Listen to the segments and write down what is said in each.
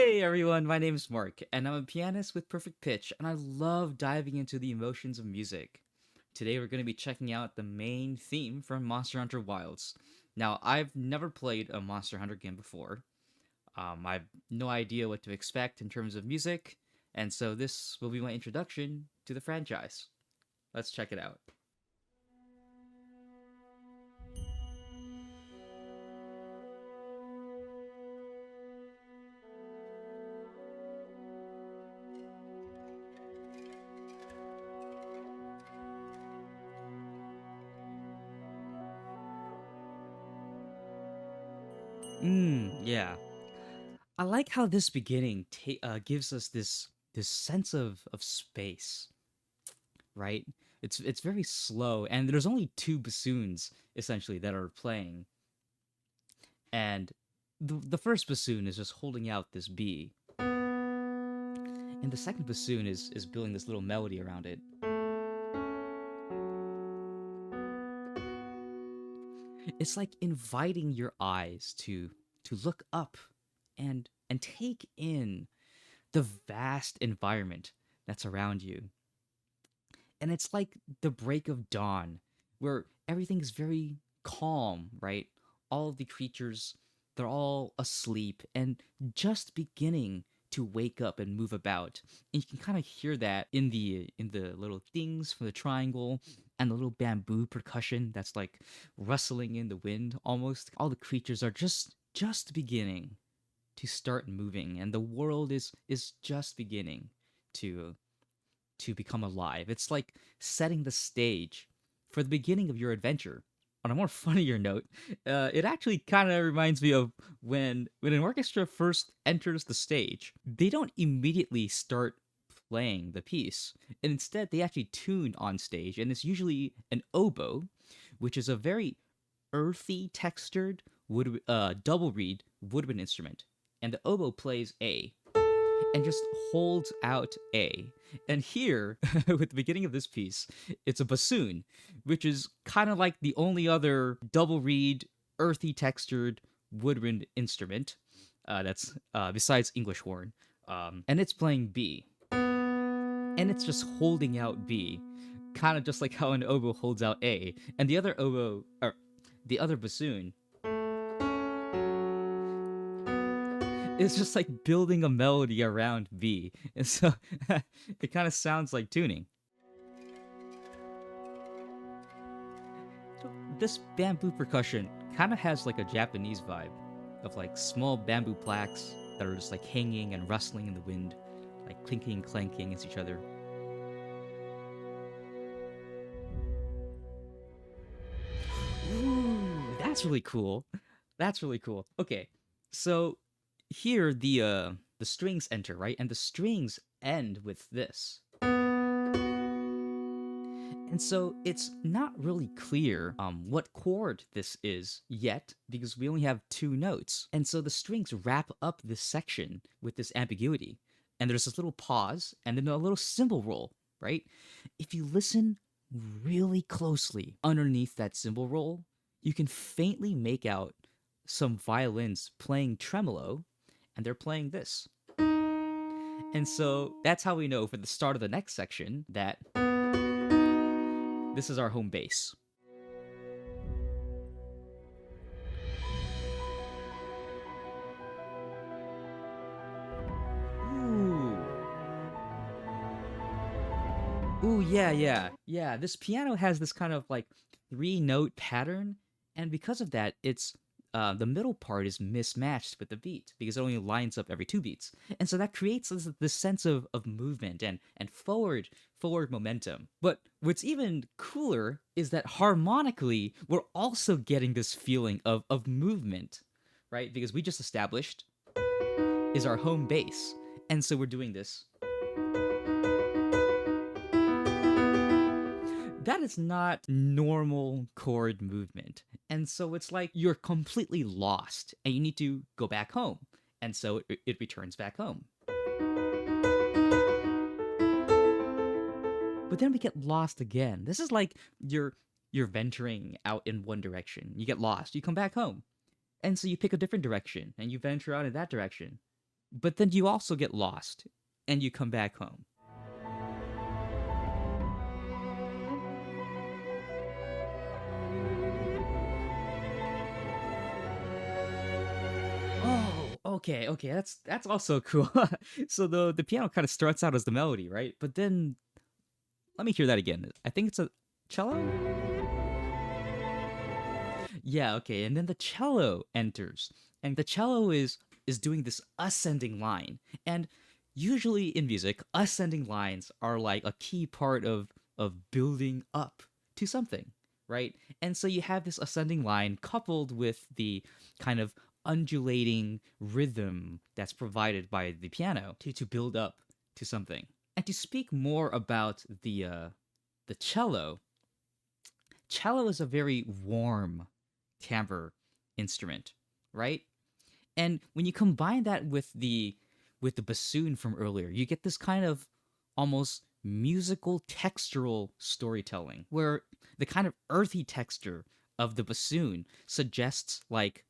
Hey everyone, my name is Mark, and I'm a pianist with perfect pitch, and I love diving into the emotions of music. Today we're going to be checking out the main theme from Monster Hunter Wilds. Now, I've never played a Monster Hunter game before. I've no idea what to expect in terms of music, and so this will be my introduction to the franchise. Let's check it out. Yeah. I like how this beginning gives us this sense of space, right? It's very slow, and there's only two bassoons essentially that are playing, and the first bassoon is just holding out this B, and the second bassoon is building this little melody around it. It's like inviting your eyes to look up and take in the vast environment that's around you. And it's like the break of dawn where everything is very calm, right? All of the creatures, they're all asleep and just beginning to wake up and move about. And you can kind of hear that in the little things from the triangle and the little bamboo percussion that's like rustling in the wind almost. All the creatures are just beginning to start moving, and the world is just beginning to become alive. It's like setting the stage for the beginning of your adventure. On a more funnier note, it actually kind of reminds me of when an orchestra first enters the stage. They don't immediately start playing the piece, and instead they actually tune on stage, and it's usually an oboe, which is a very earthy textured double reed woodwind instrument, and the oboe plays A and just holds out A. And here, with the beginning of this piece, it's a bassoon, which is kind of like the only other double reed, earthy textured woodwind instrument that's besides English horn. And it's playing B. And it's just holding out B, kind of just like how an oboe holds out A. And the other oboe, or the other bassoon, it's just like building a melody around B. And so it kind of sounds like tuning. So this bamboo percussion kind of has like a Japanese vibe of like small bamboo plaques that are just like hanging and rustling in the wind, like clinking and clanking against each other. Ooh, that's really cool. That's really cool. Okay, so here the strings enter, right? And the strings end with this. And so it's not really clear what chord this is yet because we only have two notes. And so the strings wrap up this section with this ambiguity. And there's this little pause and then a little cymbal roll, right? If you listen really closely underneath that cymbal roll, you can faintly make out some violins playing tremolo, and they're playing this. And so that's how we know for the start of the next section that this is our home base. Ooh. Ooh, yeah, yeah. Yeah, this piano has this kind of like three note pattern, and because of that, it's the middle part is mismatched with the beat because it only lines up every two beats. And so that creates this sense of movement and forward momentum. But what's even cooler is that harmonically, we're also getting this feeling of movement, right? Because we just established is our home base. And so we're doing this. That is not normal chord movement. And so it's like you're completely lost and you need to go back home. And so it returns back home. But then we get lost again. This is like you're venturing out in one direction. You get lost, you come back home. And so you pick a different direction and you venture out in that direction. but then you also get lost and you come back home. Oh, okay, okay, that's also cool. So the piano kind of starts out as the melody, right? But then let me hear that again. I think it's a cello? Yeah, okay. And then the cello enters. And the cello is doing this ascending line. And usually in music, ascending lines are like a key part of building up to something, right? And so you have this ascending line coupled with the kind of undulating rhythm that's provided by the piano to build up to something. And to speak more about the cello is a very warm timbre instrument, right? And when you combine that with the bassoon from earlier, you get this kind of almost musical textural storytelling where the kind of earthy texture of the bassoon suggests like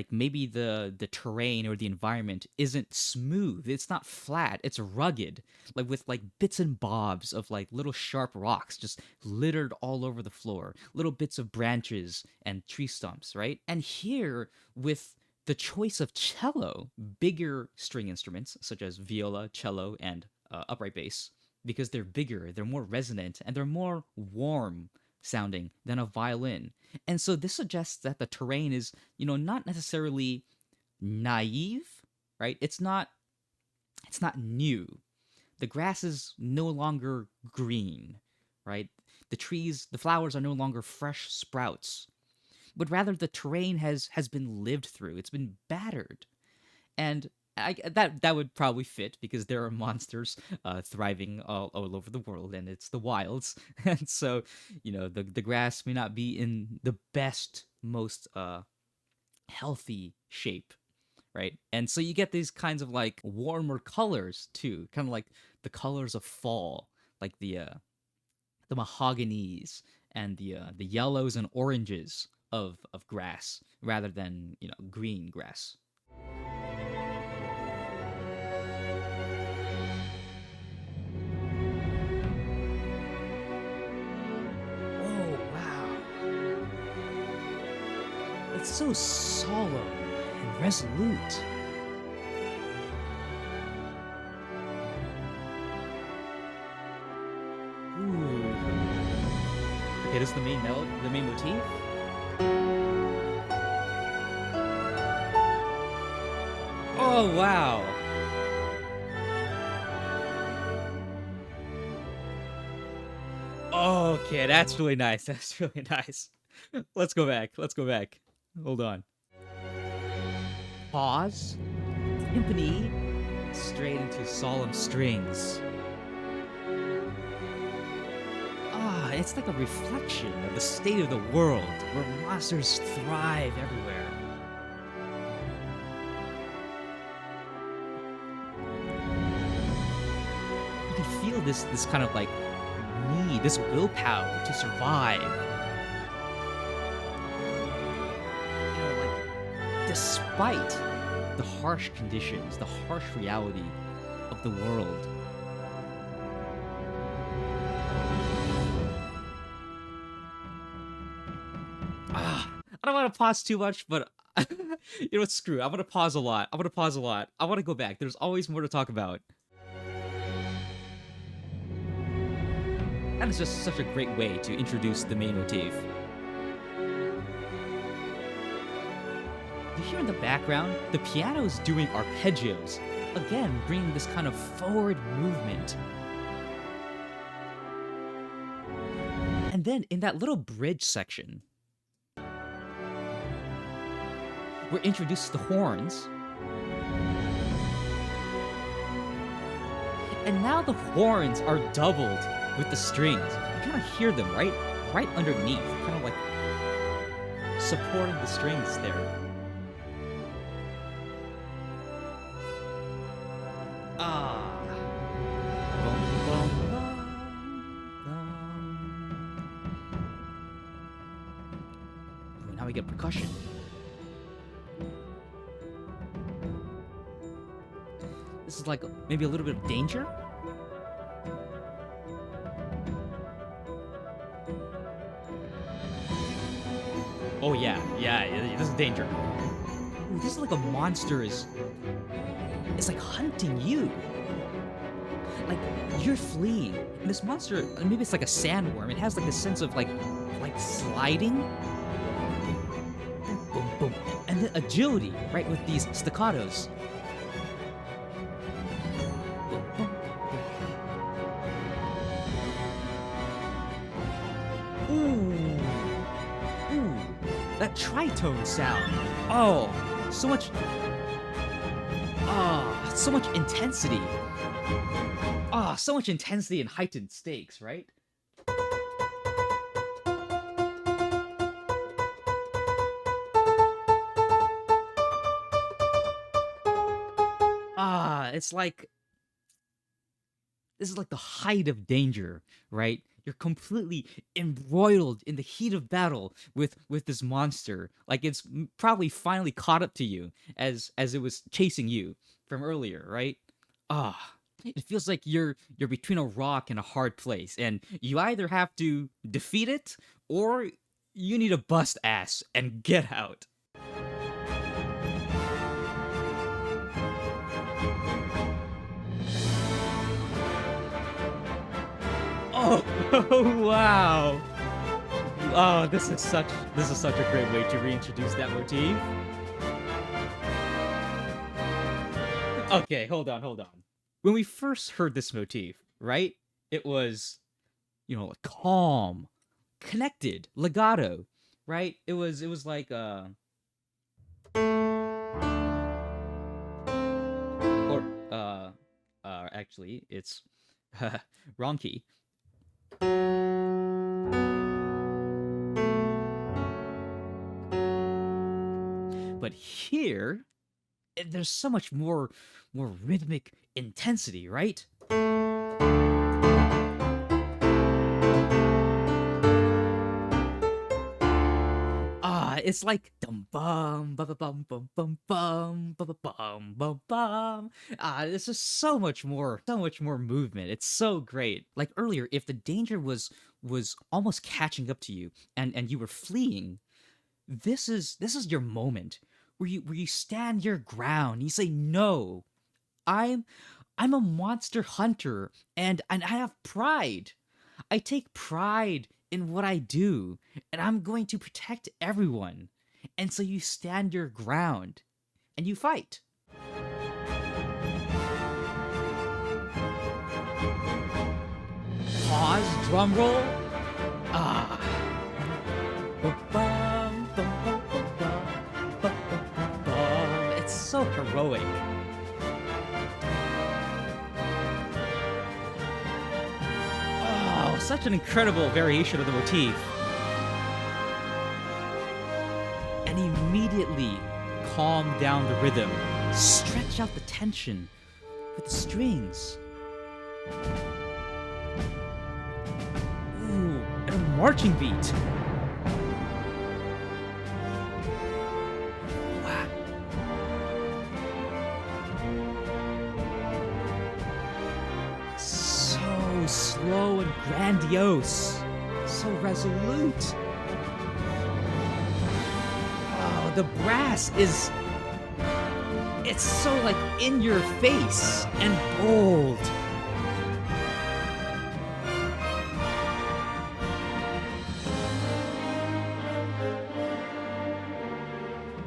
maybe the terrain or the environment isn't smooth, it's not flat, it's rugged, like with like bits and bobs of like little sharp rocks just littered all over the floor, little bits of branches and tree stumps, right? And here with the choice of cello, bigger string instruments such as viola, cello, and upright bass, because they're bigger, they're more resonant, and they're more warm sounding than a violin. And so this suggests that the terrain is, not necessarily naive, right? It's not new. The grass is no longer green, right? The flowers are no longer fresh sprouts, but rather the terrain has been lived through. It's been battered. And that would probably fit because there are monsters thriving all over the world, and it's the wilds, and so the grass may not be in the best, most healthy shape, right? And so you get these kinds of like warmer colors too, kind of like the colors of fall, like the mahoganies and the yellows and oranges of grass rather than green grass. Oh, wow. It's so solemn and resolute. Ooh. Okay, this is the main melody, the main motif. Oh, wow. Okay, that's really nice. That's really nice. Let's go back. Let's go back. Hold on. Pause. Timpani. Straight into solemn strings. Ah, it's like a reflection of the state of the world, where monsters thrive everywhere. You can feel this kind of like need, this willpower to survive. Like despite the harsh conditions, the harsh reality of the world. I don't want to pause too much, but what? Screw. I'm gonna pause a lot. I'm gonna pause a lot. I want to go back. There's always more to talk about. That is just such a great way to introduce the main motif. You hear in the background, the piano is doing arpeggios, again bringing this kind of forward movement. And then in that little bridge section, we're introduced to the horns. And now the horns are doubled with the strings. You kind of hear them right underneath, kind of like supporting the strings there. Ah. Bum, bum, bum, bum. Ooh, now we get percussion. This is like maybe a little bit of danger. Oh yeah, this is danger. Ooh, this is like a monster is. It's like hunting you. Like you're fleeing. And this monster, maybe it's like a sandworm. It has like this sense of like sliding. Boom, boom, and then agility, right, with these staccatos. Boom, boom, boom. Ooh, that tritone sound. Oh, so much. So much intensity. So much intensity and heightened stakes, right? It's like this is like the height of danger, right? You're completely embroiled in the heat of battle with this monster. Like it's probably finally caught up to you as it was chasing you from earlier, right? It feels like you're between a rock and a hard place, and you either have to defeat it or you need to bust ass and get out. Oh, wow. Oh, this is such a great way to reintroduce that motif. Okay, hold on. When we first heard this motif, right? It was, calm, connected, legato, right? It was like actually it's wrong key. But here, there's so much more rhythmic intensity, right? It's like dum bum ba ba bum bum bum bum ba ba bum bum bum. This is so much more movement. It's so great. Like earlier, if the danger was almost catching up to you and you were fleeing, this is your moment where you stand your ground. You say, no, I'm a monster hunter, and I have pride. I take pride in what I do, and I'm going to protect everyone. And so you stand your ground and you fight. Pause, drum roll. It's so heroic. Such an incredible variation of the motif. And immediately calm down the rhythm, stretch out the tension with the strings. Ooh, and a marching beat. Wow. So slow and grandiose, so resolute. Oh, the brass is, it's so like in your face and bold.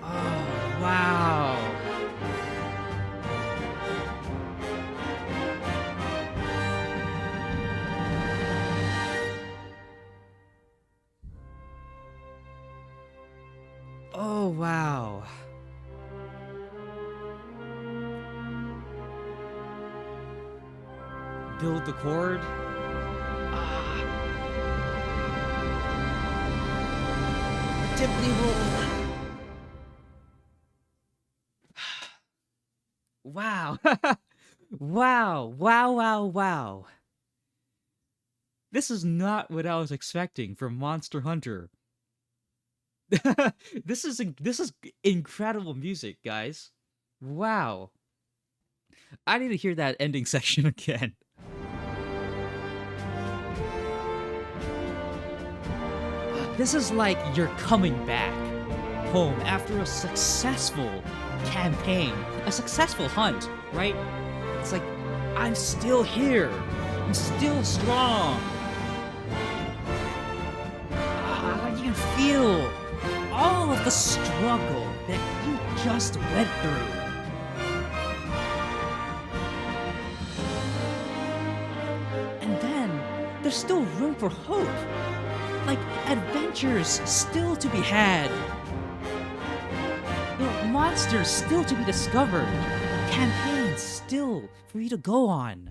Oh, wow. Oh, wow. Build the chord. Timpani roll. Wow. Wow. This is not what I was expecting from Monster Hunter. This is incredible music, guys. Wow. I need to hear that ending section again. This is like you're coming back home after a successful campaign, a successful hunt, right? It's like, I'm still here. I'm still strong. You can feel all of the struggle that you just went through. And then there's still room for hope. Like, adventures still to be had. You know, monsters still to be discovered. Campaigns still for you to go on.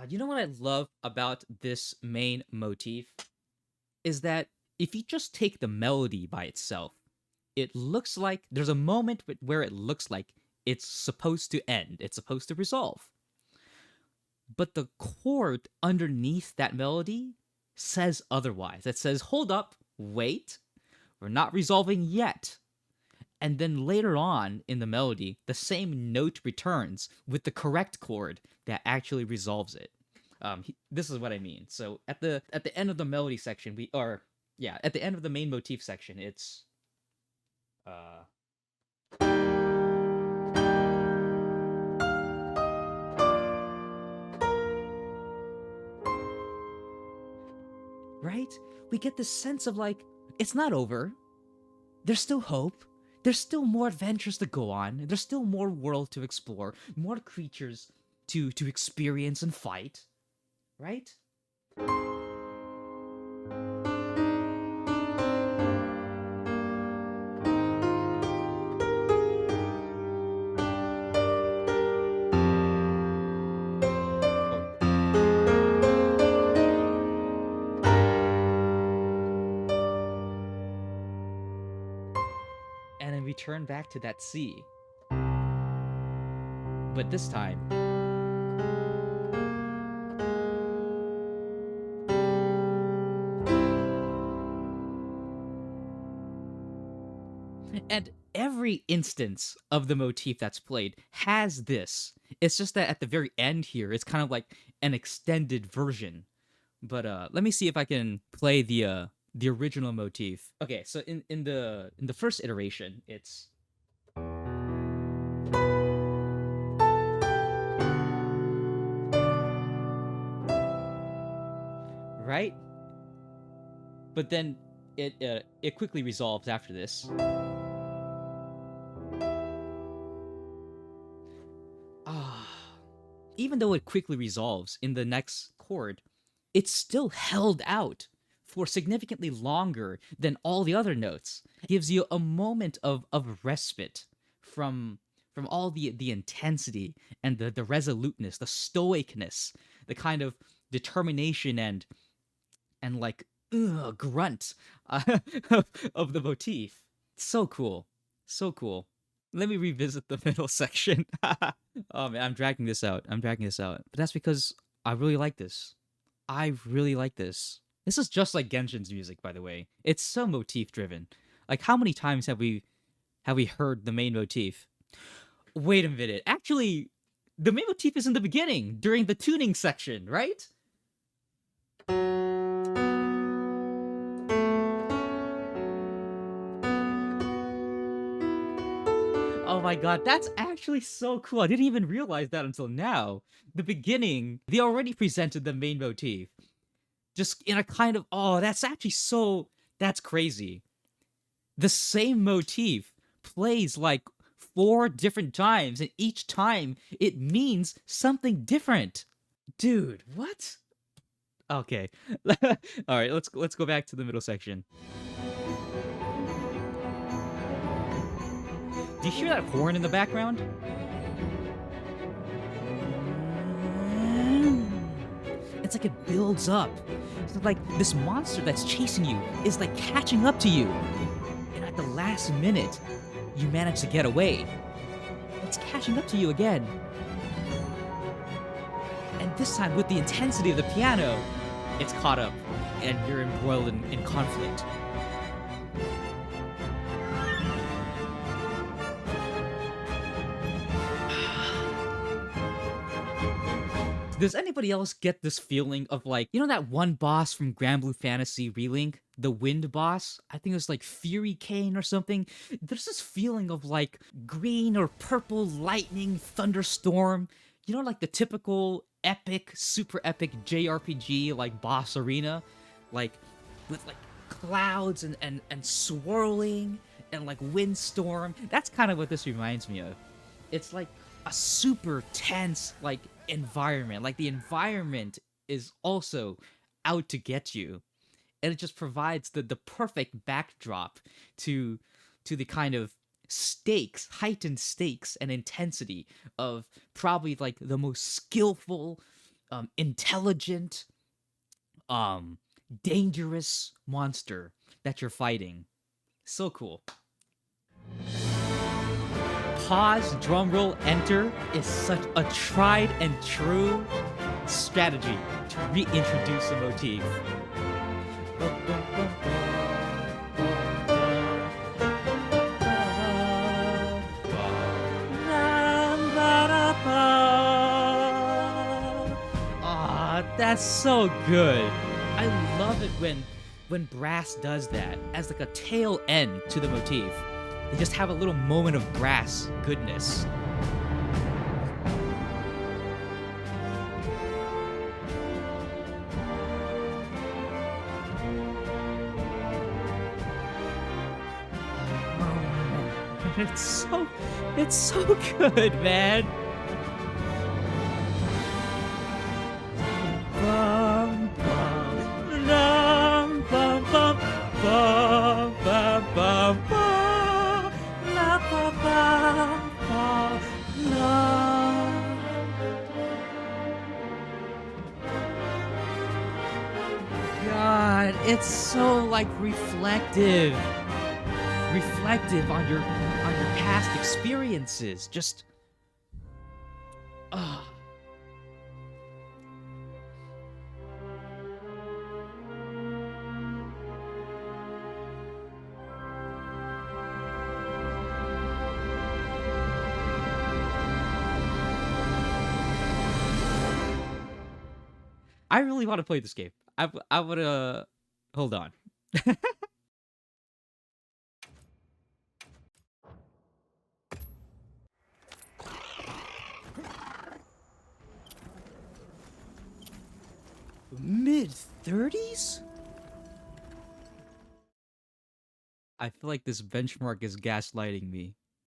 You know what I love about this main motif? Is that if you just take the melody by itself, it looks like there's a moment where it looks like it's supposed to end, it's supposed to resolve. But the chord underneath that melody says otherwise. It says, hold up, wait, we're not resolving yet. And then later on in the melody, the same note returns with the correct chord that actually resolves it. This is what I mean. So at the end of the melody section, at the end of the main motif section, it's right? We get this sense of like, it's not over. There's still hope. There's still more adventures to go on. There's still more world to explore, more creatures to experience and fight, right? And then we turn back to that C. But this time, and every instance of the motif that's played has this. It's just that at the very end here, it's kind of like an extended version. But let me see if I can play the original motif. Okay, so in the first iteration, it's right, but then it quickly resolves after this. Even though it quickly resolves in the next chord, it's still held out for significantly longer than all the other notes. It gives you a moment of respite from all the intensity and the resoluteness, the stoicness, the kind of determination and like grunt of the motif. So cool. So cool. Let me revisit the middle section. Oh man, I'm dragging this out. But that's because I really like this. This is just like Genshin's music, by the way. It's so motif driven. Like, how many times have we heard the main motif? Wait a minute. Actually, the main motif is in the beginning, during the tuning section, right? Oh my god, that's actually so cool. I didn't even realize that until now. The beginning, they already presented the main motif. Just in a kind of, that's crazy. The same motif plays like 4 different times, and each time it means something different. Dude, what? Okay. All right, let's go back to the middle section. Do you hear that horn in the background? It's like it builds up. It's like this monster that's chasing you is like catching up to you. And at the last last minute, you manage to get away. It's catching up to you again. And this time, with the intensity of the piano, it's caught up, and you're embroiled in conflict. Does anybody else get this feeling of like, you know that one boss from Grand Blue Fantasy Relink? The wind boss? I think it was like Fury Cane or something. There's this feeling of like green or purple lightning thunderstorm. You know, like the typical epic, super epic JRPG like boss arena? Like, with like clouds and swirling and like windstorm. That's kind of what this reminds me of. It's like a super tense like environment. Like the environment is also out to get you, and it just provides the perfect backdrop to the kind of stakes, heightened stakes and intensity of probably like the most skillful, intelligent, dangerous monster that you're fighting. So cool. Pause, drumroll, enter is such a tried and true strategy to reintroduce a motif. Ah, that's so good. I love it when brass does that as like a tail end to the motif. They just have a little moment of brass goodness. Oh, it's so good, man. Bum, bum, bum, bum, bum, bum, bum, bum, bum. God, it's so like reflective on your past experiences. Just I really want to play this game. I would hold on. Mid-30s? I feel like this benchmark is gaslighting me.